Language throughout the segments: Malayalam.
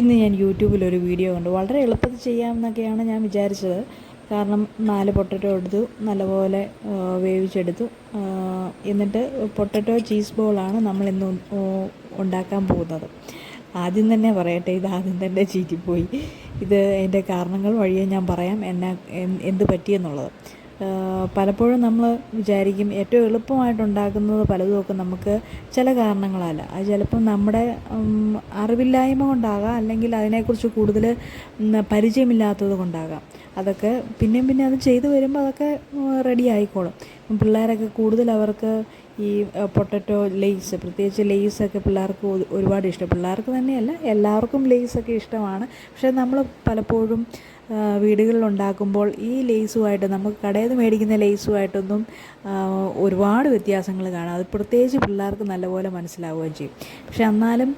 ഇന്ന് ഞാൻ യൂട്യൂബിലൊരു വീഡിയോ കണ്ടു. വളരെ എളുപ്പത്തിൽ ചെയ്യാമെന്നൊക്കെയാണ് ഞാൻ വിചാരിച്ചത്. കാരണം 4 പൊട്ടറ്റോ എടുത്തു, നല്ലപോലെ വേവിച്ചെടുത്തു. എന്നിട്ട് പൊട്ടറ്റോ ചീസ് ബോളാണ് നമ്മളിന്ന് ഉണ്ടാക്കാൻ പോകുന്നത്. ആദ്യം തന്നെ പറയട്ടെ, ഇതാദ്യം തന്നെ ചീറ്റിപ്പോയി. അതിൻ്റെ കാരണങ്ങൾ വഴിയെ ഞാൻ പറയാം എന്ത് പറ്റിയെന്നുള്ളത്. പലപ്പോഴും നമ്മൾ വിചാരിക്കും ഏറ്റവും എളുപ്പമായിട്ടുണ്ടാക്കുന്നത് പലതുമൊക്കെ നമുക്ക് ചില കാരണങ്ങളല്ല. അത് ചിലപ്പം നമ്മുടെ അറിവില്ലായ്മ കൊണ്ടാകാം, അല്ലെങ്കിൽ അതിനെക്കുറിച്ച് കൂടുതൽ പരിചയമില്ലാത്തത് കൊണ്ടാകാം. അതൊക്കെ പിന്നെ അത് ചെയ്തു വരുമ്പോൾ അതൊക്കെ റെഡി ആയിക്കോളും. പിള്ളേരൊക്കെ കൂടുതൽ അവർക്ക് ഈ പൊട്ടറ്റോ ലേയ്സ്, പ്രത്യേകിച്ച് ലേയ്സൊക്കെ പിള്ളേർക്ക് ഒരുപാട് ഇഷ്ടം. പിള്ളേർക്ക് തന്നെയല്ല, എല്ലാവർക്കും ലേയ്സൊക്കെ ഇഷ്ടമാണ്. പക്ഷേ നമ്മൾ പലപ്പോഴും വീടുകളിലുണ്ടാക്കുമ്പോൾ ഈ ലേയ്സുമായിട്ട്, നമുക്ക് കടയിൽ നിന്ന് മേടിക്കുന്ന ലേയ്സുമായിട്ടൊന്നും ഒരുപാട് വ്യത്യാസങ്ങൾ കാണാം. അത് പ്രത്യേകിച്ച് പിള്ളേർക്ക് നല്ലപോലെ മനസ്സിലാവുകയും ചെയ്യും. പക്ഷെ എന്നാലും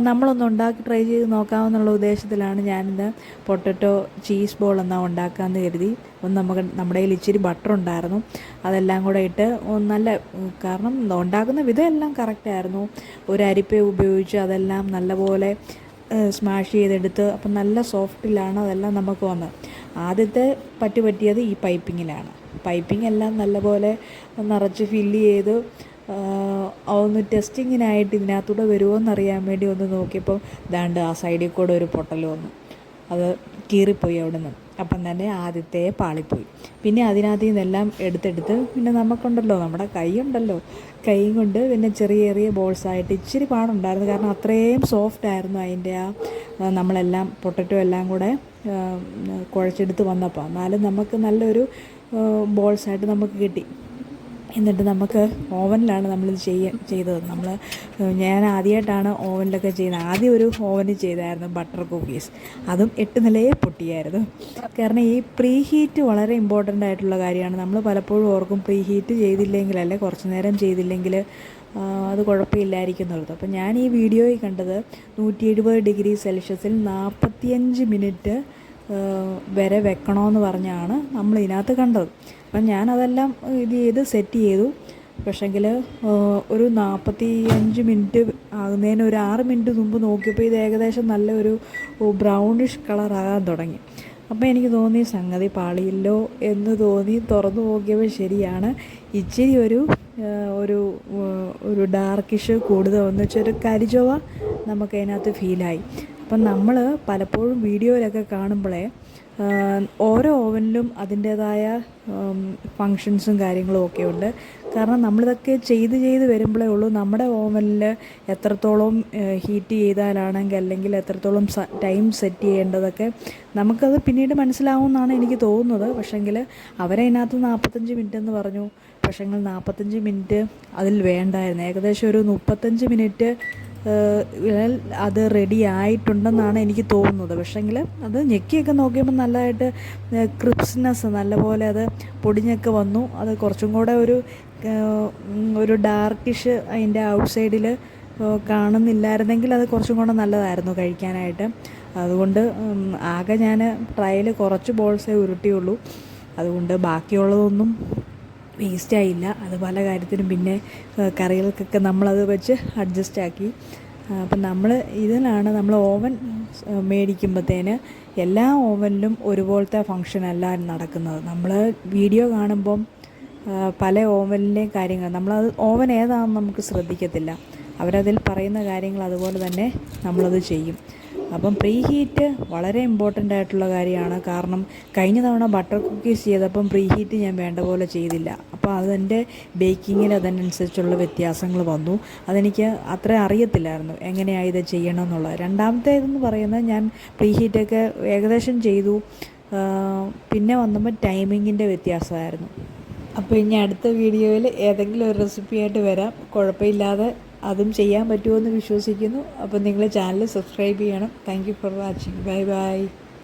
നമ്മളൊന്ന് ഉണ്ടാക്കി ട്രൈ ചെയ്ത് നോക്കാമെന്നുള്ള ഉദ്ദേശത്തിലാണ് ഞാനിന്ന് പൊട്ടറ്റോ ചീസ് ബോൾ ഉണ്ടാക്കാമെന്ന് കരുതി. നമ്മുടെ കയ്യിൽ ഇച്ചിരി ബട്ടർ ഉണ്ടായിരുന്നു, അതെല്ലാം കൂടെ ഇട്ട് നല്ല, കാരണം ഉണ്ടാക്കുന്ന വിധം എല്ലാം കറക്റ്റായിരുന്നു. ഒരു അരിപ്പ ഉപയോഗിച്ച് അതെല്ലാം നല്ലപോലെ സ്മാഷ് ചെയ്തെടുത്ത്, അപ്പം നല്ല സോഫ്റ്റിലാണ് അതെല്ലാം നമുക്ക് വന്നത്. ആദ്യത്തെ പറ്റിയത് ഈ പൈപ്പിംഗ് എല്ലാം നല്ലപോലെ നിറച്ച് ഫില്ല് ചെയ്ത് ഒന്ന് ടെസ്റ്റിങ്ങിനായിട്ട് ഇതിനകത്തൂടെ വരുമോ എന്നറിയാൻ വേണ്ടി ഒന്ന് നോക്കിയപ്പോൾ ദാണ്ട് ആ സൈഡിൽ കൂടെ ഒരു പൊട്ടൽ വന്നു. അത് കീറിപ്പോയി അവിടെ നിന്ന്. അപ്പം തന്നെ ആദ്യത്തെ പാളിപ്പോയി. പിന്നെ അതിനകത്ത് നിന്നെല്ലാം എടുത്തെടുത്ത് പിന്നെ നമുക്കുണ്ടല്ലോ, നമ്മുടെ കൈ കൊണ്ട് പിന്നെ ചെറിയ ബോൾസായിട്ട് ഇച്ചിരി പാടുണ്ടായിരുന്നു. കാരണം അത്രയും സോഫ്റ്റായിരുന്നു അതിൻ്റെ നമ്മളെല്ലാം പൊട്ടറ്റോ എല്ലാം കൂടെ കുഴച്ചെടുത്ത് വന്നപ്പോൾ. എന്നാലും നമുക്ക് നല്ലൊരു ബോൾസായിട്ട് നമുക്ക് കിട്ടി. എന്നിട്ട് നമുക്ക് ഓവനിലാണ് നമ്മളിത് ചെയ്തത്. ഞാൻ ആദ്യമായിട്ടാണ് ഓവനിലൊക്കെ ചെയ്യുന്നത്. ആദ്യം ഒരു ഓവനിൽ ചെയ്തായിരുന്നു ബട്ടർ കുക്കീസ്. അതും 8 നിലയെ പൊട്ടിയായിരുന്നു. കാരണം ഈ പ്രീ ഹീറ്റ് വളരെ ഇമ്പോർട്ടൻ്റ് ആയിട്ടുള്ള കാര്യമാണ്. നമ്മൾ പലപ്പോഴും ഓർക്കും പ്രീ ഹീറ്റ് ചെയ്തില്ലെങ്കിൽ, കുറച്ച് നേരം ചെയ്തില്ലെങ്കിൽ അത് കുഴപ്പമില്ലായിരിക്കും എന്നുള്ളത്. അപ്പം ഞാൻ ഈ വീഡിയോയിൽ കണ്ടത് 170 ഡിഗ്രി സെൽഷ്യസിൽ 45 മിനിറ്റ് വരെ വെക്കണമെന്ന് പറഞ്ഞാണ് നമ്മൾ ഇതിനകത്ത് കണ്ടത്. അപ്പം ഞാനതെല്ലാം സെറ്റ് ചെയ്തു. പക്ഷേങ്കിൽ ഒരു 45 മിനിറ്റ് ആകുന്നതിന് ഒരു 6 മിനിറ്റ് മുമ്പ് നോക്കിയപ്പോൾ ഇത് ഏകദേശം നല്ലൊരു ബ്രൗണിഷ് കളറാകാൻ തുടങ്ങി. അപ്പോൾ എനിക്ക് തോന്നി സംഗതി പാളിയല്ലോ എന്ന് തോന്നി. തുറന്നു നോക്കിയപ്പോൾ ശരിയാണ്, ഇച്ചിരി ഒരു ഡാർക്കിഷ് കൂടുതൽ വന്നു വെച്ചാൽ ഒരു കരിചൊവ നമുക്കതിനകത്ത് ഫീലായി. അപ്പം നമ്മൾ പലപ്പോഴും വീഡിയോയിലൊക്കെ കാണുമ്പോഴേ ഓരോ ഓവനിലും അതിൻ്റേതായ ഫങ്ഷൻസും കാര്യങ്ങളും ഒക്കെ ഉണ്ട്. കാരണം നമ്മളിതൊക്കെ ചെയ്ത് വരുമ്പോഴേ ഉള്ളൂ നമ്മുടെ ഓവനിൽ എത്രത്തോളം ഹീറ്റ് ചെയ്താലാണെങ്കിൽ, അല്ലെങ്കിൽ എത്രത്തോളം ടൈം സെറ്റ് ചെയ്യേണ്ടതൊക്കെ നമുക്കത് പിന്നീട് മനസ്സിലാവുമെന്നാണ് എനിക്ക് തോന്നുന്നത്. പക്ഷേങ്കിൽ അവരതിനകത്ത് 45 മിനിറ്റ് എന്ന് പറഞ്ഞു. പക്ഷേങ്കിൽ 45 മിനിറ്റ് അതിൽ വേണ്ടായിരുന്നു. ഏകദേശം ഒരു 35 മിനിറ്റ് അത് റെഡി ആയിട്ടുണ്ടെന്നാണ് എനിക്ക് തോന്നുന്നത്. പക്ഷേങ്കിൽ അത് ഞെക്കിയൊക്കെ നോക്കിയപ്പോൾ നല്ലതായിട്ട് ക്രിസ്പ്നെസ്, നല്ലപോലെ അത് പൊടിഞ്ഞൊക്കെ വന്നു. അത് കുറച്ചും കൂടെ ഒരു ഡാർക്കിഷ് അതിൻ്റെ ഔട്ട് സൈഡിൽ കാണുന്നില്ലായിരുന്നെങ്കിൽ അത് കുറച്ചും കൂടെ നല്ലതായിരുന്നു കഴിക്കാനായിട്ട്. അതുകൊണ്ട് ആകെ ഞാൻ ട്രയൽ കുറച്ച് ബോൾസേ ഉരുട്ടിയുള്ളൂ. അതുകൊണ്ട് ബാക്കിയുള്ളതൊന്നും വേസ്റ്റായില്ല. അത് പല കാര്യത്തിനും പിന്നെ കറികൾക്കൊക്കെ നമ്മളത് വെച്ച് അഡ്ജസ്റ്റാക്കി. അപ്പം നമ്മൾ ഓവൻ മേടിക്കുമ്പോഴത്തേന് എല്ലാ ഓവനിലും ഒരുപോലത്തെ ഫങ്ഷൻ അല്ല നടക്കുന്നത്. നമ്മൾ വീഡിയോ കാണുമ്പം പല ഓവനിലെയും കാര്യങ്ങൾ നമ്മളത് ഓവൻ ഏതാണെന്ന് നമുക്ക് ശ്രദ്ധിക്കത്തില്ല. അവരതിൽ പറയുന്ന കാര്യങ്ങൾ അതുപോലെ തന്നെ നമ്മളത് ചെയ്യും. അപ്പം പ്രീ ഹീറ്റ് വളരെ ഇമ്പോർട്ടൻ്റ് ആയിട്ടുള്ള കാര്യമാണ്. കാരണം കഴിഞ്ഞ തവണ ബട്ടർ കുക്കീസ് ചെയ്തപ്പം പ്രീ ഹീറ്റ് ഞാൻ വേണ്ട പോലെ ചെയ്തില്ല. അപ്പോൾ അതെൻ്റെ ബേക്കിങ്ങിൽ അതിനനുസരിച്ചുള്ള വ്യത്യാസങ്ങൾ വന്നു. അതെനിക്ക് അത്ര അറിയത്തില്ലായിരുന്നു എങ്ങനെയാണ് ഇത് ചെയ്യണമെന്നുള്ളത്. രണ്ടാമത്തേതെന്ന് പറയുന്നത്, ഞാൻ പ്രീ ഹീറ്റൊക്കെ ഏകദേശം ചെയ്തു. പിന്നെ വന്നപ്പോൾ ടൈമിങ്ങിൻ്റെ വ്യത്യാസമായിരുന്നു. അപ്പോൾ ഇനി അടുത്ത വീഡിയോയിൽ ഏതെങ്കിലും ഒരു റെസിപ്പിയായിട്ട് വരാം. കുഴപ്പമില്ലാതെ അതും ചെയ്യാൻ പറ്റുമെന്ന് വിശ്വസിക്കുന്നു. അപ്പോൾ നിങ്ങൾ ചാനൽ സബ്സ്ക്രൈബ് ചെയ്യണം. Thank you for watching. By.